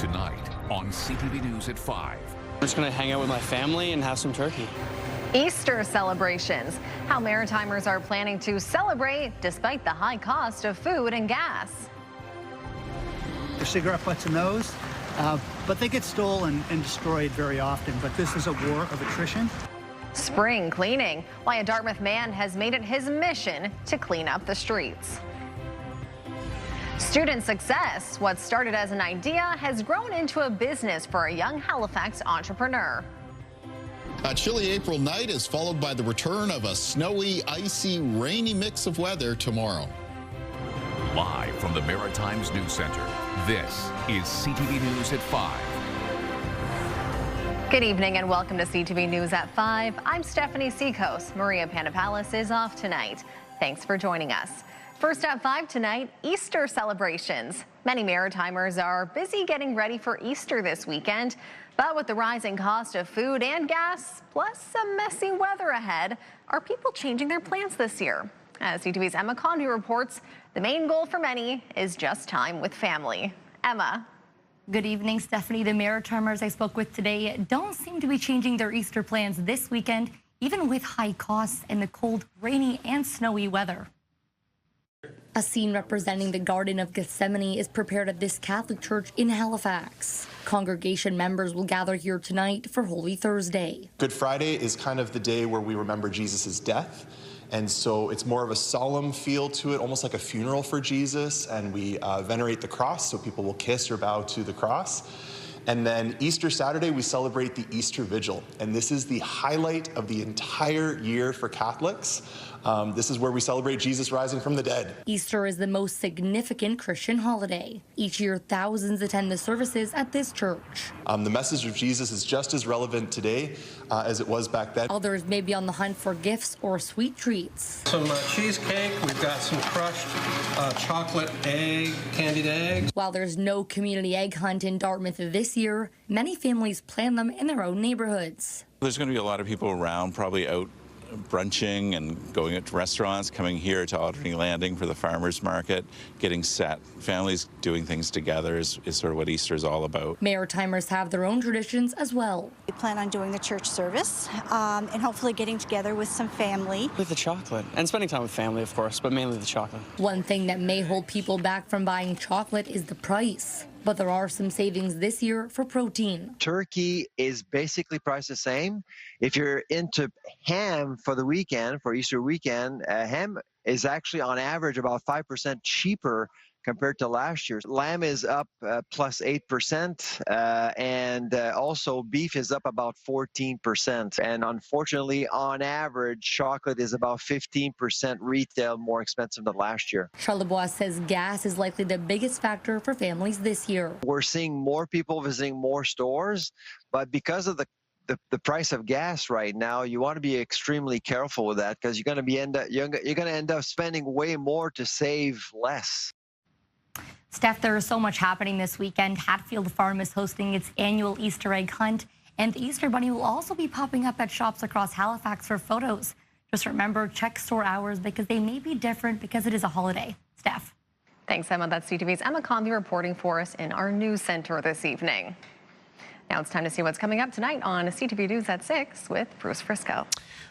tonight on CTV News at 5. I'm just going to hang out with my family and have some turkey. Easter celebrations. How Maritimers are planning to celebrate despite the high cost of food and gas. There's cigarette butts in those, but they get stolen and destroyed very often. But this is a war of attrition. Spring cleaning. Why a Dartmouth man has made it his mission to clean up the streets. Student success. What started as an idea has grown into a business for a young Halifax entrepreneur. A chilly April night is followed by the return of a snowy, icy, rainy mix of weather tomorrow. Live from the Maritimers News Center, this is CTV News at 5. Good evening and welcome to CTV News at 5. I'm Stephanie Seacoast. Maria Panapallis is off tonight. Thanks for joining us. First at 5 tonight, Easter celebrations. Many Maritimers are busy getting ready for Easter this weekend. But with the rising cost of food and gas, plus some messy weather ahead, are people changing their plans this year? As CTV's Emma Conway reports, the main goal for many is just time with family. Emma. Good evening, Stephanie. The Maritimers I spoke with today don't seem to be changing their Easter plans this weekend, even with high costs and the cold, rainy, and snowy weather. A scene representing the Garden of Gethsemane is prepared at this Catholic church in Halifax. Congregation members will gather here tonight for Holy Thursday. Good Friday is kind of the day where we remember Jesus' death. And so it's more of a solemn feel to it, almost like a funeral for Jesus. And we venerate the cross, so people will kiss or bow to the cross. And then Easter Saturday, we celebrate the Easter Vigil. And this is the highlight of the entire year for Catholics. This is where we celebrate Jesus rising from the dead. Easter is the most significant Christian holiday. Each year, thousands attend the services at this church. The message of Jesus is just as relevant today as it was back then. Others may be on the hunt for gifts or sweet treats. Some cheesecake, we've got some crushed chocolate egg, candied eggs. While there's no community egg hunt in Dartmouth this year, many families plan them in their own neighborhoods. There's going to be a lot of people around, probably out brunching and going out to restaurants, coming here to Alderney Landing for the farmers market, getting set. Families doing things together is sort of what Easter is all about. Maritimers have their own traditions as well. We plan on doing the church service and hopefully getting together with some family. With the chocolate and spending time with family, of course, but mainly the chocolate. One thing that may hold people back from buying chocolate is the price. But there are some savings this year for protein. Turkey is basically priced the same. If you're into ham for the weekend, for Easter weekend, ham is actually on average about 5% cheaper compared to last year. Lamb is up plus 8%, and also beef is up about 14%. And unfortunately, on average, chocolate is about 15% retail more expensive than last year. Charlebois says gas is likely the biggest factor for families this year. We're seeing more people visiting more stores, but because of the price of gas right now, you want to be extremely careful with that because you're going to end up spending way more to save less. Steph, there is so much happening this weekend. Hatfield Farm is hosting its annual Easter egg hunt, and the Easter Bunny will also be popping up at shops across Halifax for photos. Just remember, check store hours because they may be different because it is a holiday. Steph. Thanks, Emma. That's CTV's Emma Convey reporting for us in our news center this evening. Now it's time to see what's coming up tonight on CTV News at 6 with Bruce Frisco.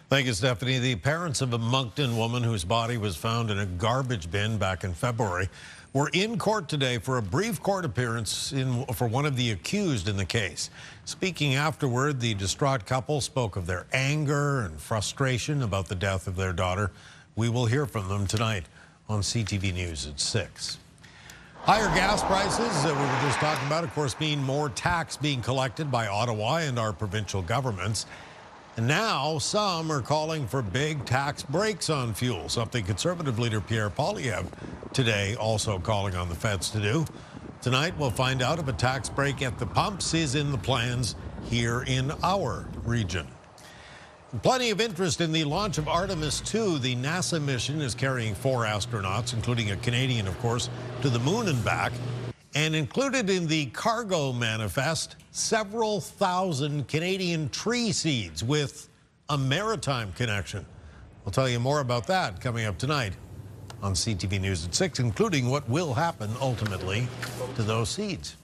Thank you, Stephanie. The parents of a Moncton woman whose body was found in a garbage bin back in February were in court today for a brief court appearance for one of the accused in the case. Speaking afterward, the distraught couple spoke of their anger and frustration about the death of their daughter. We will hear from them tonight on CTV News at 6. Higher gas prices that we were just talking about, of course, mean more tax being collected by Ottawa and our provincial governments. And now some are calling for big tax breaks on fuel, something Conservative leader Pierre Poilievre today also calling on the feds to do. Tonight we'll find out if a tax break at the pumps is in the plans here in our region. Plenty of interest in the launch of Artemis 2. The NASA mission is carrying 4 astronauts, including a Canadian, of course, to the moon and back. And included in the cargo manifest, several thousand Canadian tree seeds with a maritime connection. We'll tell you more about that coming up tonight on CTV News at 6, including what will happen ultimately to those seeds.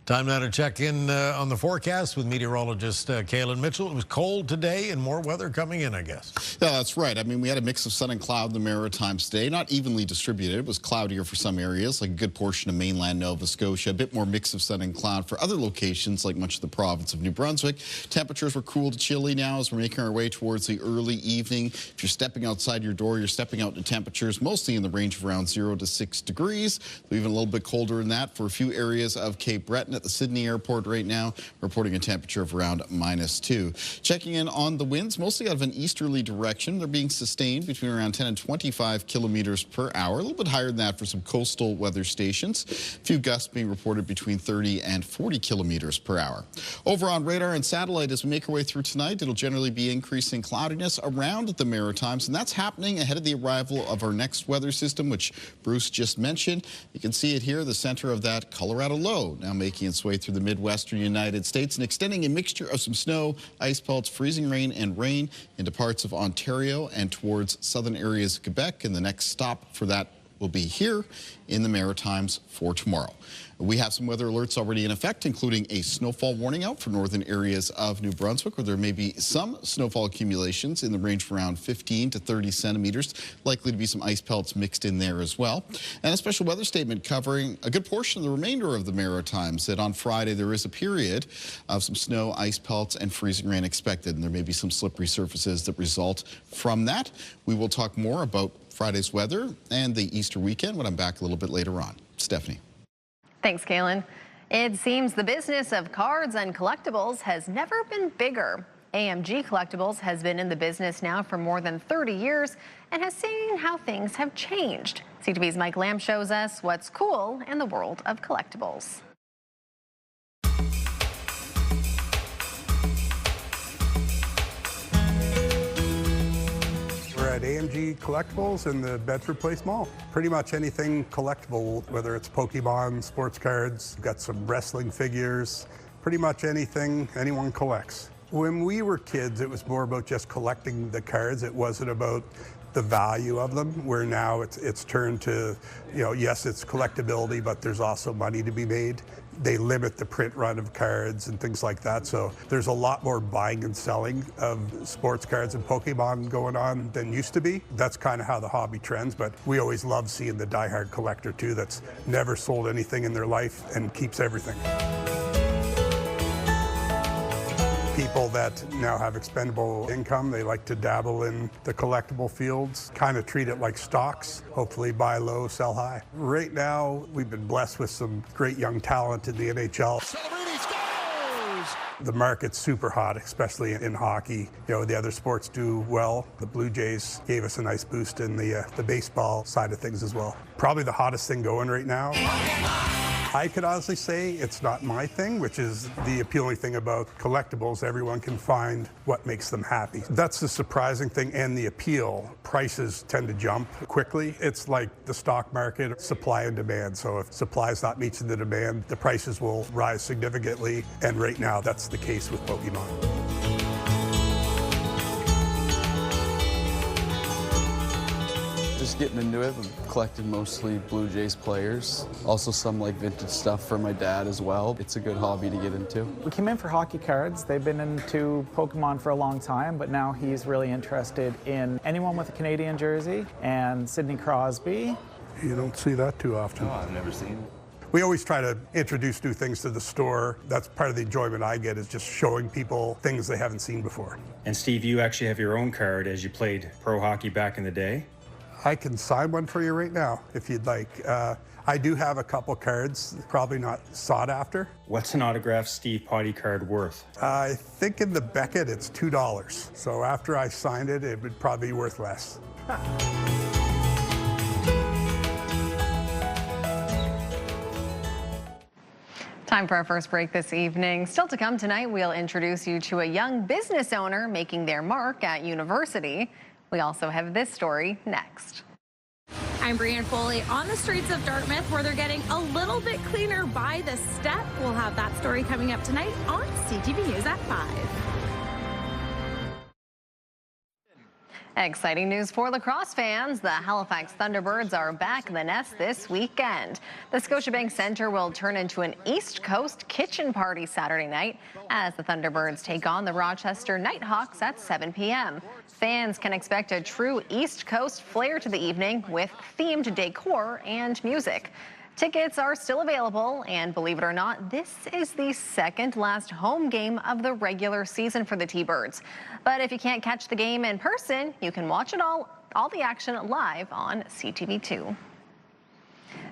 Time now to check in on the forecast with meteorologist Kaylin Mitchell. It was cold today and more weather coming in, I guess. Yeah, that's right. I mean, we had a mix of sun and cloud in the Maritimes today, not evenly distributed. It was cloudier for some areas, like a good portion of mainland Nova Scotia, a bit more mix of sun and cloud for other locations, like much of the province of New Brunswick. Temperatures were cool to chilly now as we're making our way towards the early evening. If you're stepping outside your door, you're stepping out to temperatures mostly in the range of around 0 to 6 degrees. Even a little bit colder than that for a few areas of Cape Breton. At the Sydney airport right now, reporting a temperature of around -2. Checking in on the winds, mostly out of an easterly direction. They're being sustained between around 10 and 25 kilometers per hour. A little bit higher than that for some coastal weather stations. A few gusts being reported between 30 and 40 kilometers per hour. Over on radar and satellite, as we make our way through tonight, it'll generally be increasing cloudiness around the Maritimes, and that's happening ahead of the arrival of our next weather system, which Bruce just mentioned. You can see it here, the center of that Colorado low, now making its way through the Midwestern United States and extending a mixture of some snow, ice pelts, freezing rain, and rain into parts of Ontario and towards southern areas of Quebec. And the next stop for that will be here in the Maritimes for tomorrow. We have some weather alerts already in effect, including a snowfall warning out for northern areas of New Brunswick, where there may be some snowfall accumulations in the range of around 15 to 30 centimeters. Likely to be some ice pelts mixed in there as well. And a special weather statement covering a good portion of the remainder of the Maritimes, that on Friday there is a period of some snow, ice pelts, and freezing rain expected. And there may be some slippery surfaces that result from that. We will talk more about Friday's weather and the Easter weekend when I'm back a little bit later on. Stephanie. Thanks, Kaylin. It seems the business of cards and collectibles has never been bigger. AMG Collectibles has been in the business now for more than 30 years and has seen how things have changed. CTV's Mike Lamb shows us what's cool in the world of collectibles. We're at AMG Collectibles in the Bedford Place Mall. Pretty much anything collectible, whether it's Pokemon, sports cards, we've got some wrestling figures, pretty much anything anyone collects. When we were kids, it was more about just collecting the cards. It wasn't about the value of them, where now it's turned to, yes, it's collectability, but there's also money to be made. They limit the print run of cards and things like that. So there's a lot more buying and selling of sports cards and Pokemon going on than used to be. That's kind of how the hobby trends, but we always love seeing the diehard collector too that's never sold anything in their life and keeps everything. People that now have expendable income, they like to dabble in the collectible fields, kind of treat it like stocks, hopefully buy low, sell high. Right now, we've been blessed with some great young talent in the NHL. The market's super hot, especially in hockey. The other sports do well. The Blue Jays gave us a nice boost in the baseball side of things as well. Probably the hottest thing going right now. I could honestly say it's not my thing, which is the appealing thing about collectibles. Everyone can find what makes them happy. That's the surprising thing and the appeal. Prices tend to jump quickly. It's like the stock market, supply and demand. So if supply is not meeting the demand, the prices will rise significantly. And right now, that's the case with Pokemon. Just getting into it. I've collected mostly Blue Jays players. Also some like vintage stuff for my dad as well. It's a good hobby to get into. We came in for hockey cards. They've been into Pokemon for a long time, but now he's really interested in anyone with a Canadian jersey and Sidney Crosby. You don't see that too often. No, I've never seen it. We always try to introduce new things to the store. That's part of the enjoyment I get, is just showing people things they haven't seen before. And Steve, you actually have your own card as you played pro hockey back in the day? I can sign one for you right now if you'd like. I do have a couple cards, probably not sought after. What's an autographed Steve Potty card worth? I think in the Beckett it's $2. So after I signed it, it would probably be worth less. Time for our first break this evening. Still to come tonight, we'll introduce you to a young business owner making their mark at university. We also have this story next. I'm Brianne Foley on the streets of Dartmouth, where they're getting a little bit cleaner by the step. We'll have that story coming up tonight on CTV News at 5. Exciting news for lacrosse fans. The Halifax Thunderbirds are back in the nest this weekend. The Scotiabank Centre will turn into an East Coast kitchen party Saturday night as the Thunderbirds take on the Rochester Nighthawks at 7 p.m. Fans can expect a true East Coast flair to the evening with themed decor and music. Tickets are still available, and believe it or not, this is the second last home game of the regular season for the T-Birds. But if you can't catch the game in person, you can watch it all the action live on CTV2.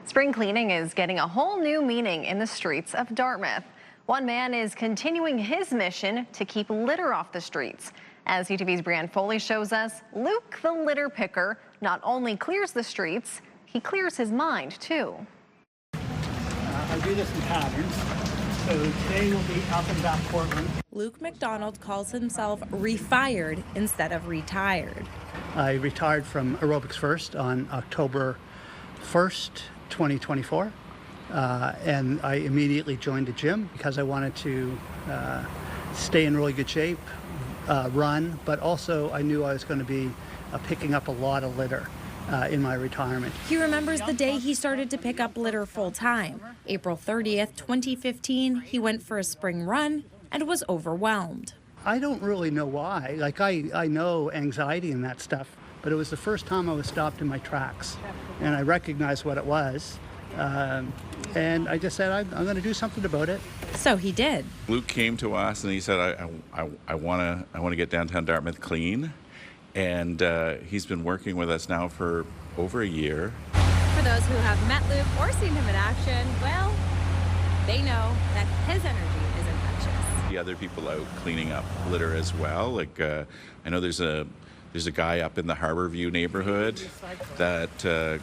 Spring cleaning is getting a whole new meaning in the streets of Dartmouth. One man is continuing his mission to keep litter off the streets. As CTV's Brianne Foley shows us, Luke the litter picker not only clears the streets, he clears his mind too. I do this in patterns. So today will be up and down Portland. Luke McDonald calls himself refired instead of retired. I retired from Aerobics First on October 1st, 2024. And I immediately joined a gym because I wanted to stay in really good shape, run, but also I knew I was going to be picking up a lot of litter in my retirement. He remembers the day he started to pick up litter full-time. April 30th, 2015, he went for a spring run and was overwhelmed. I don't really know why. Like, I know anxiety and that stuff, but it was the first time I was stopped in my tracks. And I recognized what it was. And I just said, I'm going to do something about it. So he did. Luke came to us and he said, I want to get downtown Dartmouth clean. And he's been working with us now for over a year. For those who have met Luke or seen him in action, well, they know that his energy is infectious. The other people out cleaning up litter as well. Like I know there's a guy up in the Harborview neighborhood that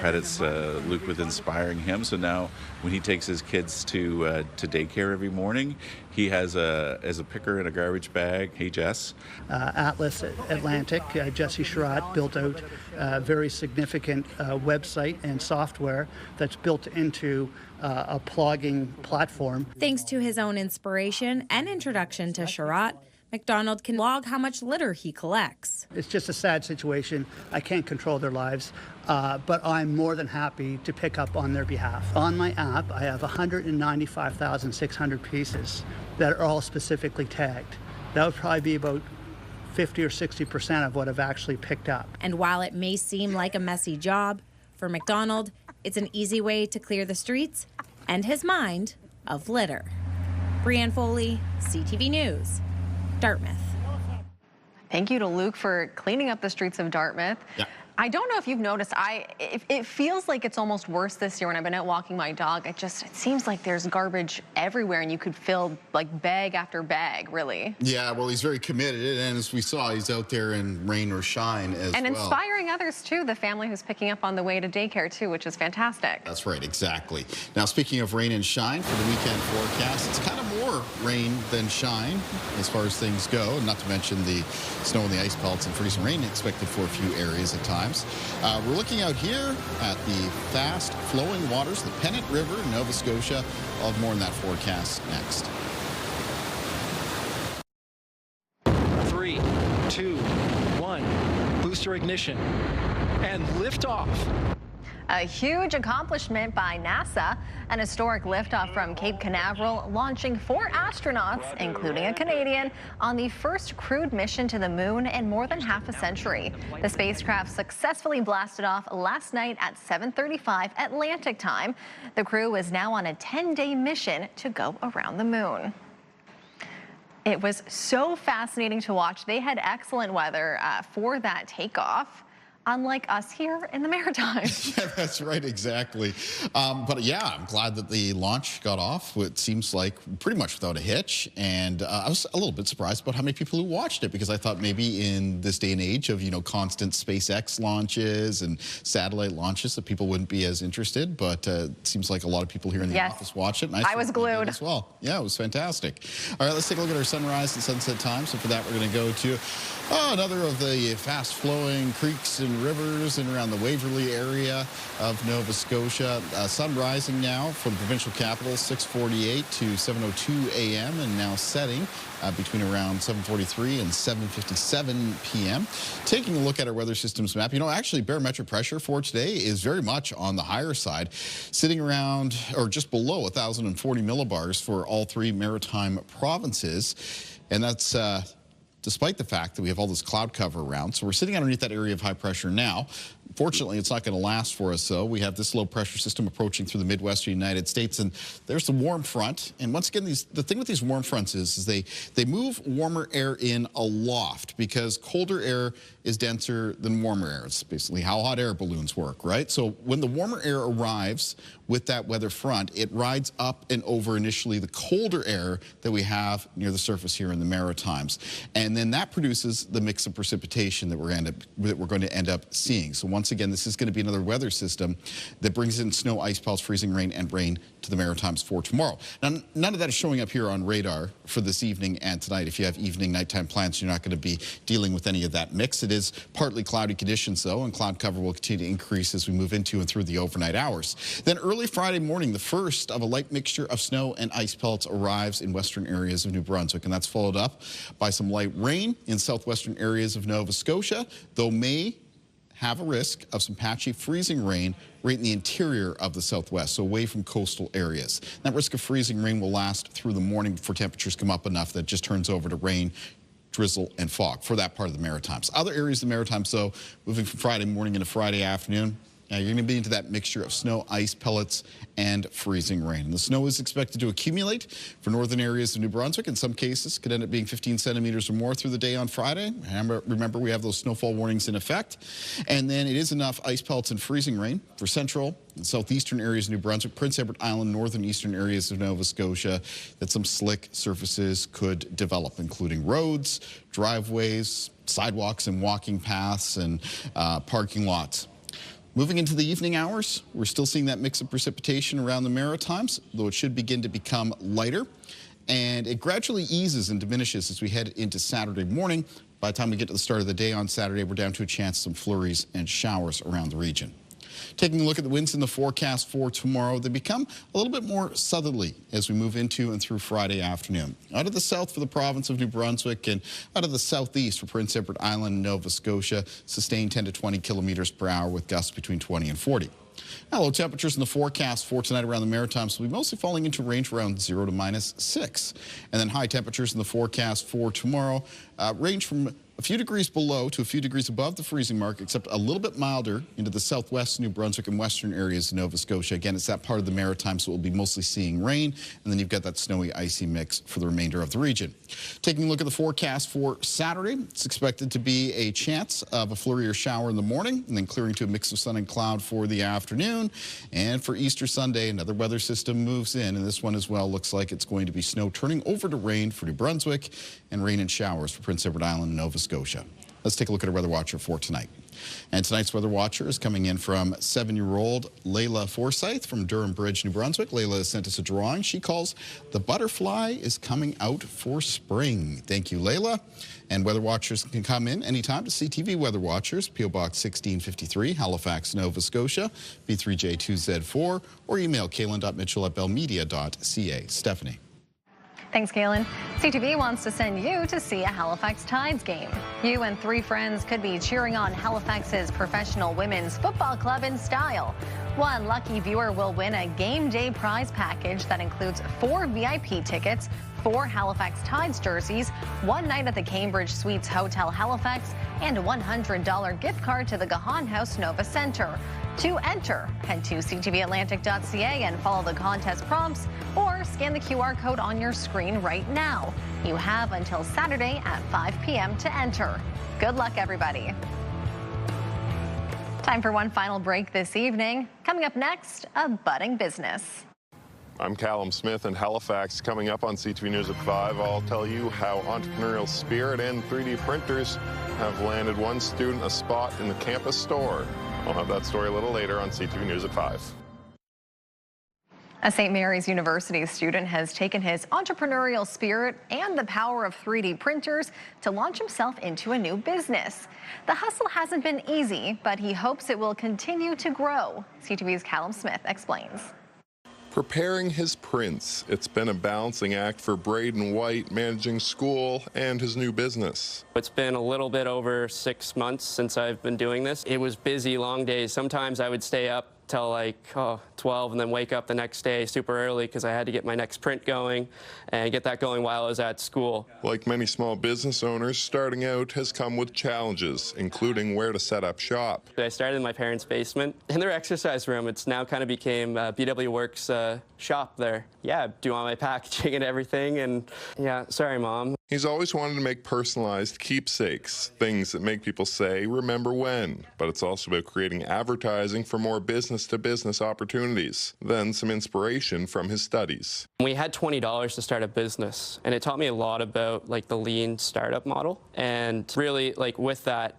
credits Luke with inspiring him. So now when he takes his kids to daycare every morning, he has as a picker in a garbage bag. Hey, Jess. Atlas Atlantic, Jesse Sherratt built out a very significant website and software that's built into a plugging platform. Thanks to his own inspiration and introduction to Sherratt, McDonald can log how much litter he collects. It's just a sad situation. I can't control their lives, but I'm more than happy to pick up on their behalf. On my app, I have 195,600 pieces that are all specifically tagged. That would probably be about 50 or 60% of what I've actually picked up. And while it may seem like a messy job, for McDonald, it's an easy way to clear the streets and his mind of litter. Brianne Foley, CTV News, Dartmouth. Thank you to Luke for cleaning up the streets of Dartmouth. Yeah. I don't know if you've noticed, it feels like it's almost worse this year when I've been out walking my dog. It seems like there's garbage everywhere and you could fill like bag after bag, really. Yeah, well, he's very committed, and as we saw, he's out there in rain or shine as well. And inspiring others too, the family who's picking up on the way to daycare too, which is fantastic. That's right, exactly. Now, speaking of rain and shine for the weekend forecast, it's kind of more rain than shine as far as things go, not to mention the snow and the ice pellets and freezing rain expected for a few areas at times. We're looking out here at the fast-flowing waters, the Pennant River in Nova Scotia. I'll have more on that forecast next. 3, 2, 1, booster ignition, and liftoff. A huge accomplishment by NASA, an historic liftoff from Cape Canaveral, launching 4 astronauts, including a Canadian, on the first crewed mission to the moon in more than half a century. The spacecraft successfully blasted off last night at 7:35 Atlantic time. The crew is now on a 10-day mission to go around the moon. It was so fascinating to watch. They had excellent weather for that takeoff. Unlike us here in the Maritimes. Yeah, that's right, exactly. But yeah, I'm glad that the launch got off. It seems like pretty much without a hitch. And I was a little bit surprised about how many people who watched it, because I thought maybe in this day and age of, constant SpaceX launches and satellite launches that people wouldn't be as interested. But it seems like a lot of people here in the office watch it. And I was glued as well. Yeah, it was fantastic. All right, let's take a look at our sunrise and sunset time. So for that, we're going to go to another of the fast-flowing creeks and Twin Rivers and around the Waverley area of Nova Scotia. Sun rising now for the provincial capital, 6:48 to 7:02 a.m. and now setting between around 7:43 and 7:57 p.m. Taking a look at our weather systems map, actually barometric pressure for today is very much on the higher side, sitting around or just below 1,040 millibars for all three maritime provinces. And that's despite the fact that we have all this cloud cover around. So we're sitting underneath that area of high pressure now. Fortunately, it's not going to last for us, though. We have this low pressure system approaching through the Midwestern United States, and there's the warm front. And once again, the thing with these warm fronts is they move warmer air in aloft because colder air is denser than warmer air. It's basically how hot air balloons work, right? So when the warmer air arrives with that weather front, it rides up and over initially the colder air that we have near the surface here in the Maritimes. And then that produces the mix of precipitation that we're going to end up seeing. So once again, this is going to be another weather system that brings in snow, ice pelts, freezing rain, and rain to the Maritimes for tomorrow. Now, none of that is showing up here on radar for this evening and tonight. If you have evening, nighttime plans, you're not going to be dealing with any of that mix. It is partly cloudy conditions, though, and cloud cover will continue to increase as we move into and through the overnight hours. Then early Friday morning, the first of a light mixture of snow and ice pelts arrives in western areas of New Brunswick, and that's followed up by some light rain in southwestern areas of Nova Scotia, though may have a risk of some patchy freezing rain right in the interior of the southwest, so away from coastal areas. That risk of freezing rain will last through the morning before temperatures come up enough that it just turns over to rain, drizzle, and fog for that part of the Maritimes. Other areas of the Maritimes, though, moving from Friday morning into Friday afternoon, you're going to be into that mixture of snow, ice pellets, and freezing rain. And the snow is expected to accumulate for northern areas of New Brunswick. In some cases, could end up being 15 centimeters or more through the day on Friday. Remember, we have those snowfall warnings in effect. And then it is enough ice pellets and freezing rain for central and southeastern areas of New Brunswick, Prince Edward Island, northern eastern areas of Nova Scotia, that some slick surfaces could develop, including roads, driveways, sidewalks and walking paths, and parking lots. Moving into the evening hours, we're still seeing that mix of precipitation around the Maritimes, though it should begin to become lighter. And it gradually eases and diminishes as we head into Saturday morning. By the time we get to the start of the day on Saturday, we're down to a chance of some flurries and showers around the region. Taking a look at the winds in the forecast for tomorrow, they become a little bit more southerly as we move into and through Friday afternoon. Out of the south for the province of New Brunswick and out of the southeast for Prince Edward Island and Nova Scotia, sustained 10 to 20 kilometers per hour with gusts between 20 and 40. Now, low temperatures in the forecast for tonight around the Maritimes will be mostly falling into range around 0 to -6. And then high temperatures in the forecast for tomorrow range from a few degrees below to a few degrees above the freezing mark, except a little bit milder into the southwest New Brunswick and western areas of Nova Scotia. Again, it's that part of the Maritimes, so we'll be mostly seeing rain, and then you've got that snowy, icy mix for the remainder of the region. Taking a look at the forecast for Saturday, it's expected to be a chance of a flurry or shower in the morning, and then clearing to a mix of sun and cloud for the afternoon. And for Easter Sunday, another weather system moves in, and this one as well looks like it's going to be snow turning over to rain for New Brunswick and rain and showers for Prince Edward Island and Nova Scotia. Let's take a look at our weather watcher for tonight. And tonight's weather watcher is coming in from 7-year-old Layla Forsyth from Durham Bridge, New Brunswick. Layla has sent us a drawing she calls "The Butterfly is Coming Out for Spring." Thank you, Layla. And weather watchers can come in anytime to CTV Weather Watchers, P.O. Box 1653, Halifax, Nova Scotia, B3J2Z4, or email kaylin.mitchell@bellmedia.ca. Stephanie. Thanks, Kaylin. CTV wants to send you to see a Halifax Tides game. You and 3 friends could be cheering on Halifax's professional women's football club in style. One lucky viewer will win a game day prize package that includes 4 VIP tickets, 4 Halifax Tides jerseys, 1 night at the Cambridge Suites Hotel Halifax, and a $100 gift card to the Gahan House Nova Centre. To enter, head to ctvatlantic.ca and follow the contest prompts, or scan the QR code on your screen right now. You have until Saturday at 5 p.m. to enter. Good luck, everybody. Time for one final break this evening. Coming up next, a budding business. I'm Callum Smith in Halifax. Coming up on CTV News at 5, I'll tell you how entrepreneurial spirit and 3D printers have landed one student a spot in the campus store. I'll have that story a little later on CTV News at 5. A St. Mary's University student has taken his entrepreneurial spirit and the power of 3D printers to launch himself into a new business. The hustle hasn't been easy, but he hopes it will continue to grow. CTV's Callum Smith explains. Preparing his prints, it's been a balancing act for Braden White, managing school and his new business. It's been a little bit over 6 months since I've been doing this. It was busy, long days. Sometimes I would stay up till like 12 and then wake up the next day super early because I had to get my next print going and get that going while I was at school. Like many small business owners, starting out has come with challenges, including where to set up shop. I started in my parents' basement. In their exercise room, it's now kind of became BW Works shop there. Yeah, do all my packaging and everything, and yeah, sorry, Mom. He's always wanted to make personalized keepsakes, things that make people say, remember when. But it's also about creating advertising for more business-to-business opportunities, then some inspiration from his studies. We had $20 to start a business, and it taught me a lot about like the lean startup model. And really, like with that,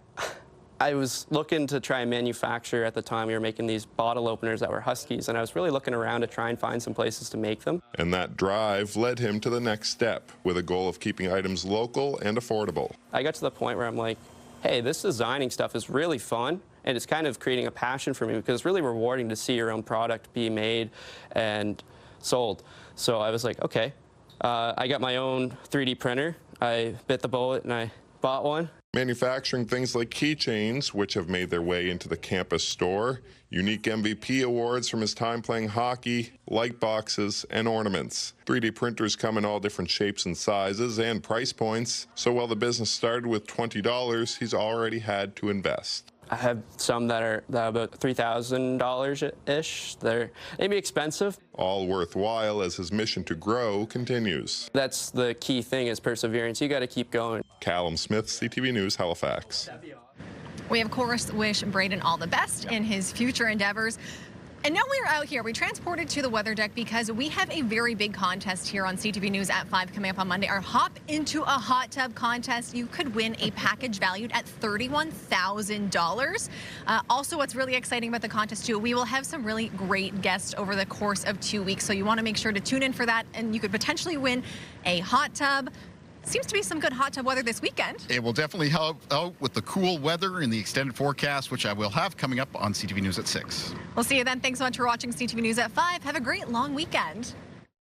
I was looking to try and manufacture. At the time, we were making these bottle openers that were Huskies, and I was really looking around to try and find some places to make them. And that drive led him to the next step, with a goal of keeping items local and affordable. I got to the point where I'm like, hey, this designing stuff is really fun, and it's kind of creating a passion for me because it's really rewarding to see your own product be made and sold. So I was like, okay, I got my own 3D printer. I bit the bullet and I bought one. Manufacturing things like keychains, which have made their way into the campus store, unique MVP awards from his time playing hockey, light boxes, and ornaments. 3D printers come in all different shapes and sizes and price points, so while the business started with $20, he's already had to invest. I have some that are about $3,000-ish. They may be expensive. All worthwhile as his mission to grow continues. That's the key thing, is perseverance. You got to keep going. Callum Smith, CTV News, Halifax. We, of course, wish Braden all the best in his future endeavors. And now we're out here. We transported to the weather deck because we have a very big contest here on CTV News at 5 coming up on Monday. Our Hop into a Hot Tub contest. You could win a package valued at $31,000. Also, what's really exciting about the contest, too, we will have some really great guests over the course of 2 weeks. So you want to make sure to tune in for that, and you could potentially win a hot tub. Seems to be some good hot tub weather this weekend. It will definitely help out with the cool weather and the extended forecast, which I will have coming up on CTV News at 6. We'll see you then. Thanks so much for watching CTV News at 5. Have a great long weekend.